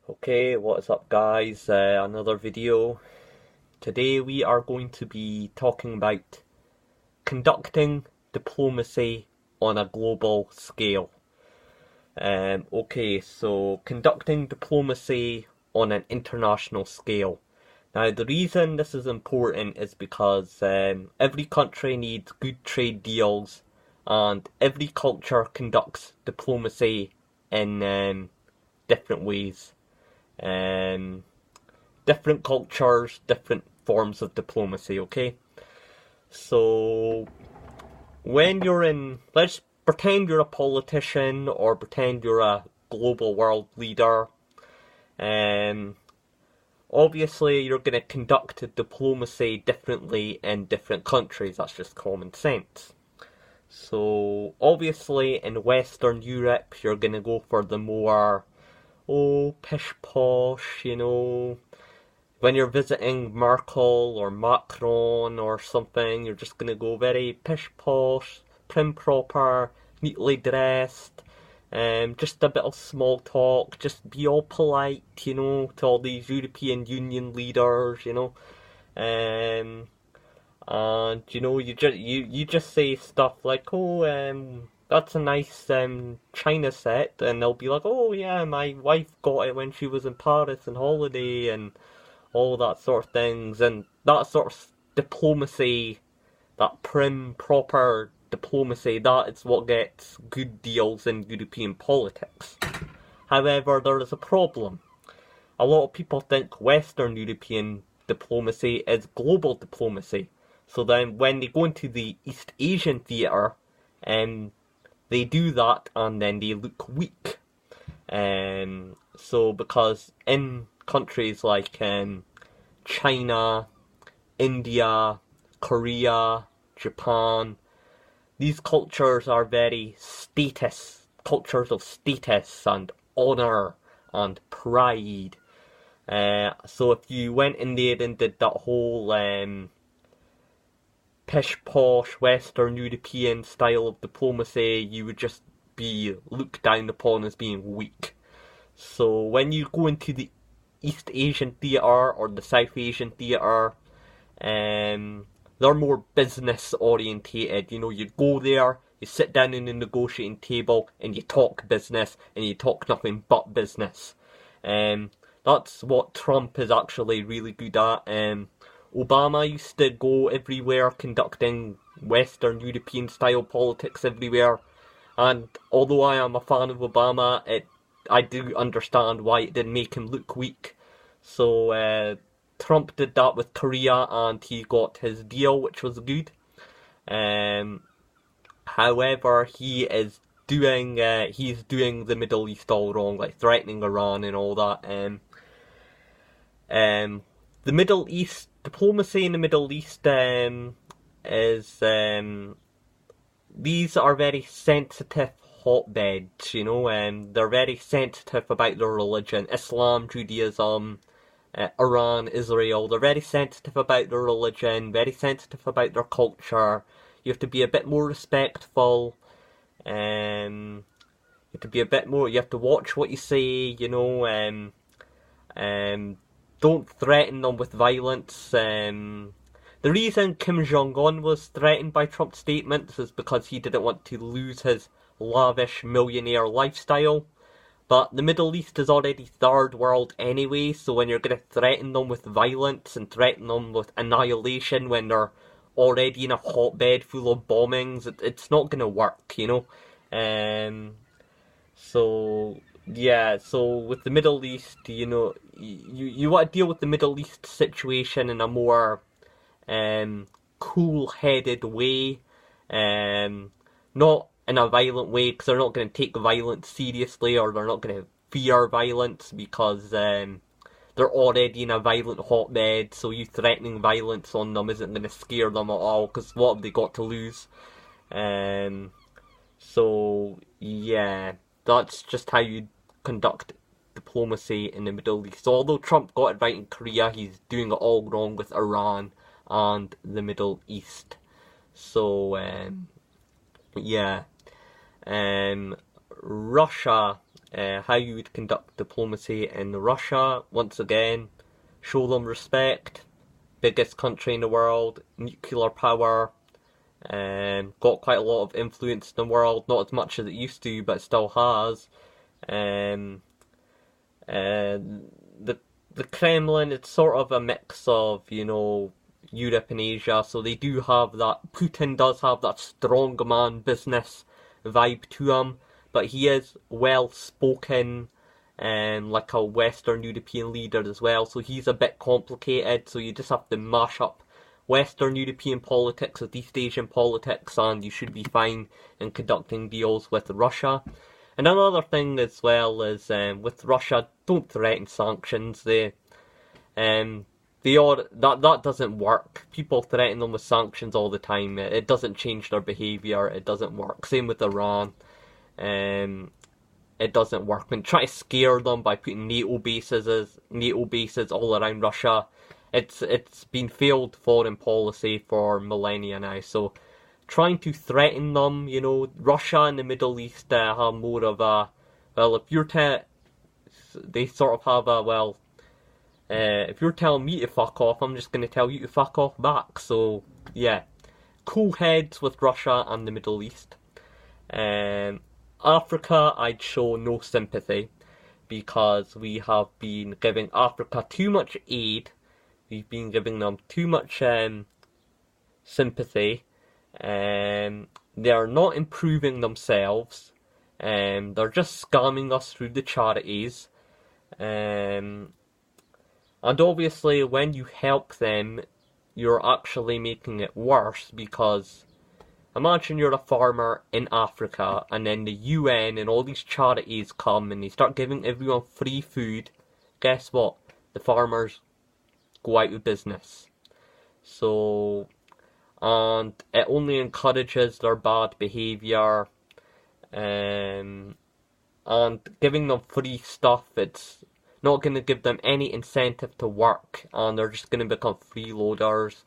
Okay, what's up guys? Another video. Today we are going to be talking about conducting diplomacy on a global scale. Okay, so conducting diplomacy on an international scale. Now the reason this is important is because every country needs good trade deals and every culture conducts diplomacy in different ways. Um, Different cultures, different forms of diplomacy, okay? So, when you're in, let's pretend you're a politician or pretend you're a global world leader, um, obviously you're going to conduct diplomacy differently in different countries, that's just common sense. So, obviously in Western Europe, you're going to go for the more, pish posh, when you're visiting Merkel or Macron or something, you're just gonna go very pish posh, prim proper, neatly dressed, just a bit of small talk, just be all polite, to all these European Union leaders, um, and you just say stuff like, that's a nice China set, and they'll be like, oh yeah, my wife got it when she was in Paris on holiday, and all that sort of things, and that sort of diplomacy, that prim, proper diplomacy, that is what gets good deals in European politics. However, there is a problem. A lot of people think Western European diplomacy is global diplomacy. So then when they go into the East Asian theatre, they do that and then they look weak. So because in countries like China, India, Korea, Japan, these cultures are very cultures of status and honour and pride. So if you went in there and did that whole pish posh Western European style of diplomacy, you would just be looked down upon as being weak. So when you go into the East Asian theatre or the South Asian theatre, they're more business orientated. You go there, you sit down in the negotiating table, and you talk business, and you talk nothing but business. That's what Trump is actually really good at. Obama used to go everywhere conducting Western European style politics everywhere, and although I am a fan of Obama, I do understand why it didn't make him look weak. So Trump did that with Korea and he got his deal, which was good. However, he's doing the Middle East all wrong, like threatening Iran and all that. The Middle East diplomacy in the Middle East is these are very sensitive hotbeds, they're very sensitive about their religion. Islam, Judaism, Iran, Israel, they're very sensitive about their religion, very sensitive about their culture. You have to be a bit more respectful. You have to watch what you say, don't threaten them with violence. The reason Kim Jong-un was threatened by Trump's statements is because he didn't want to lose his lavish millionaire lifestyle. But the Middle East is already third world anyway, so when you're going to threaten them with violence and threaten them with annihilation when they're already in a hotbed full of bombings, it's not going to work, So with the Middle East, you want to deal with the Middle East situation in a more cool-headed way, not in a violent way, because they're not going to take violence seriously, or they're not going to fear violence because they're already in a violent hotbed, so you threatening violence on them isn't going to scare them at all, because what have they got to lose? So yeah, that's just how you conduct diplomacy in the Middle East. So although Trump got it right in Korea, he's doing it all wrong with Iran and the Middle East. So yeah. Russia how you would conduct diplomacy in Russia. Once again, show them respect. Biggest country in the world, nuclear power, got quite a lot of influence in the world. Not as much as it used to, but it still has. The Kremlin, it's sort of a mix of, Europe and Asia, so they do have that, Putin does have that strongman business vibe to him, but he is well spoken, like a Western European leader as well, so he's a bit complicated, so you just have to mash up Western European politics with East Asian politics, and you should be fine in conducting deals with Russia. And another thing as well is, with Russia, don't threaten sanctions. That doesn't work. People threaten them with sanctions all the time. It doesn't change their behaviour. It doesn't work. Same with Iran. It doesn't work. When try to scare them by putting NATO bases all around Russia, it's been failed foreign policy for millennia now. So trying to threaten them, Russia and the Middle East have more of a, well, they sort of have a, if you're telling me to fuck off, I'm just going to tell you to fuck off back. So, yeah. Cool heads with Russia and the Middle East. Africa, I'd show no sympathy, because we have been giving Africa too much aid. We've been giving them too much sympathy. They are not improving themselves. They're just scamming us through the charities. And obviously, when you help them, you're actually making it worse, because imagine you're a farmer in Africa, and then the UN and all these charities come and they start giving everyone free food. Guess what? The farmers go out of business. So, and it only encourages their bad behaviour. And giving them free stuff, it's not going to give them any incentive to work, and they're just going to become freeloaders.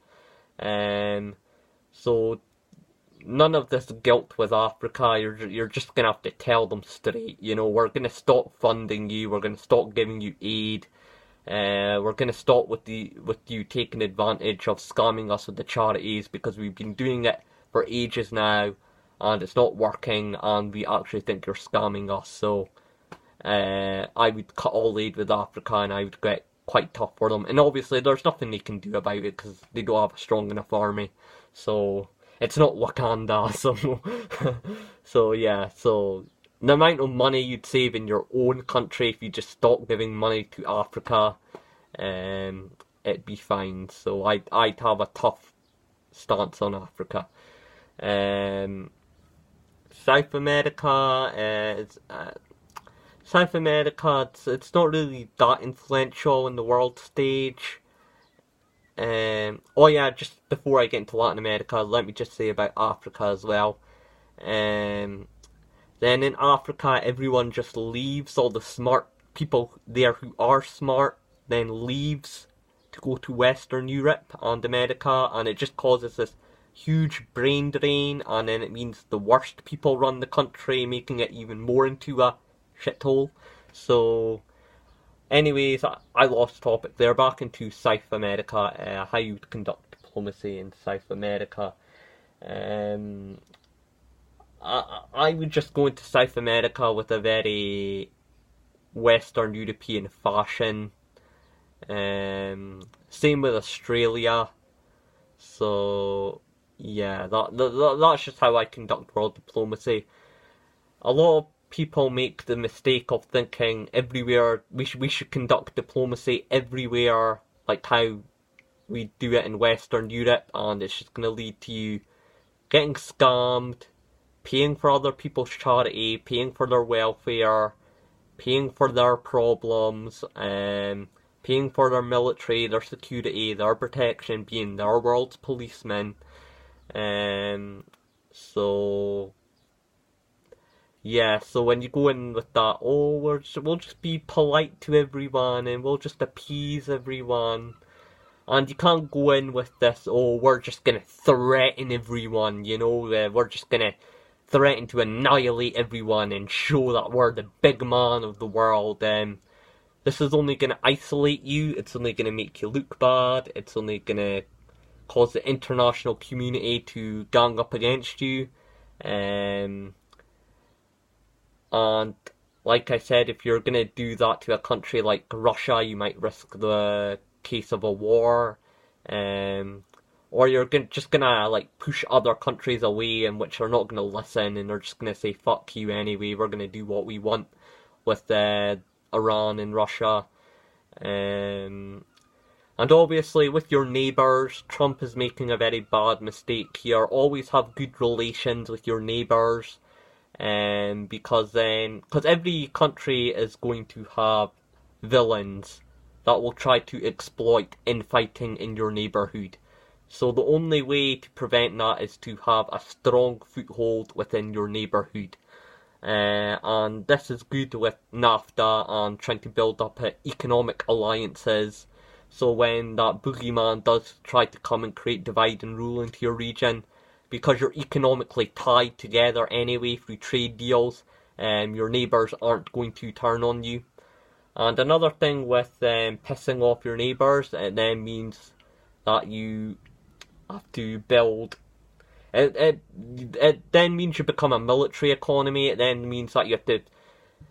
So none of this guilt with Africa. You're just going to have to tell them straight. We're going to stop funding you. We're going to stop giving you aid. We're going to stop with you taking advantage of scamming us with the charities, because we've been doing it for ages now, and it's not working, and we actually think you're scamming us. So I would cut all aid with Africa, and I would get quite tough for them. And obviously there's nothing they can do about it, because they don't have a strong enough army. So it's not Wakanda. So yeah, so the amount of money you'd save in your own country if you just stopped giving money to Africa, it'd be fine. So I'd have a tough stance on Africa. South America, it's not really that influential in the world stage. Oh yeah, just before I get into Latin America, let me just say about Africa as well. Then in Africa, everyone just leaves. All the smart people there who are smart then leaves to go to Western Europe and America, and it just causes this huge brain drain, and then it means the worst people run the country, making it even more into a shithole. So anyways, I lost topic there. Back into South America, how you would conduct diplomacy in South America. I would just go into South America with a very Western European fashion. Same with Australia. So yeah, that's just how I conduct world diplomacy. A lot of people make the mistake of thinking everywhere we should conduct diplomacy everywhere, like how we do it in Western Europe, and it's just going to lead to you getting scammed, paying for other people's charity, paying for their welfare, paying for their problems, paying for their military, their security, their protection, being their world's policemen. So yeah, so when you go in with that, oh, we'll just be polite to everyone and we'll just appease everyone. And you can't go in with this, oh, we're just gonna threaten everyone, we're just gonna threaten to annihilate everyone and show that we're the big man of the world, this is only going to isolate you, it's only going to make you look bad, it's only going to cause the international community to gang up against you. And like I said, if you're going to do that to a country like Russia, you might risk the case of a war. Or you're just gonna like push other countries away, in which are not gonna listen, and they're just gonna say fuck you anyway. We're gonna do what we want with Iran and Russia, and obviously with your neighbours, Trump is making a very bad mistake here. Always have good relations with your neighbours, because every country is going to have villains that will try to exploit infighting in your neighbourhood. So the only way to prevent that is to have a strong foothold within your neighbourhood. And this is good with NAFTA and trying to build up economic alliances. So when that boogeyman does try to come and create divide and rule into your region, because you're economically tied together anyway through trade deals, your neighbours aren't going to turn on you. And another thing with pissing off your neighbours, it then means that you have to build. It then means you become a military economy. It then means that you have to,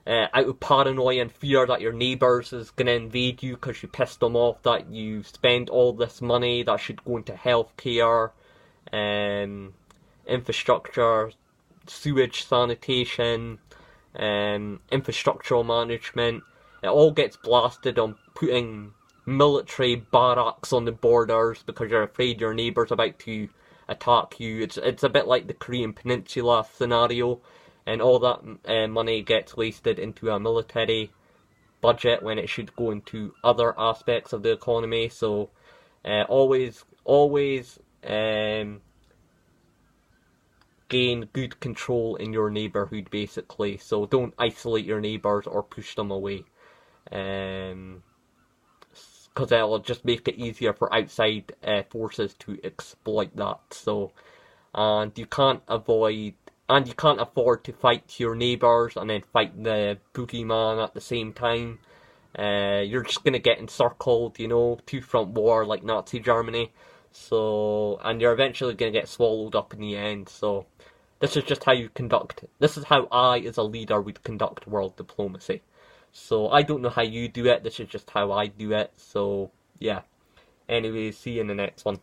out of paranoia and fear that your neighbours is going to invade you because you pissed them off, that you spend all this money that should go into healthcare, infrastructure, sewage, sanitation, infrastructural management. It all gets blasted on putting military barracks on the borders because you're afraid your neighbour's about to attack you. It's a bit like the Korean Peninsula scenario, and all that money gets wasted into a military budget when it should go into other aspects of the economy. So always gain good control in your neighbourhood, basically. So don't isolate your neighbours or push them away, because it'll just make it easier for outside forces to exploit that. So, and you can't afford to fight your neighbours and then fight the boogeyman at the same time. You're just gonna get encircled, two-front war like Nazi Germany. So, and you're eventually gonna get swallowed up in the end. So, this is just how this is how I, as a leader, would conduct world diplomacy. So, I don't know how you do it, this is just how I do it. So, yeah. Anyway, see you in the next one.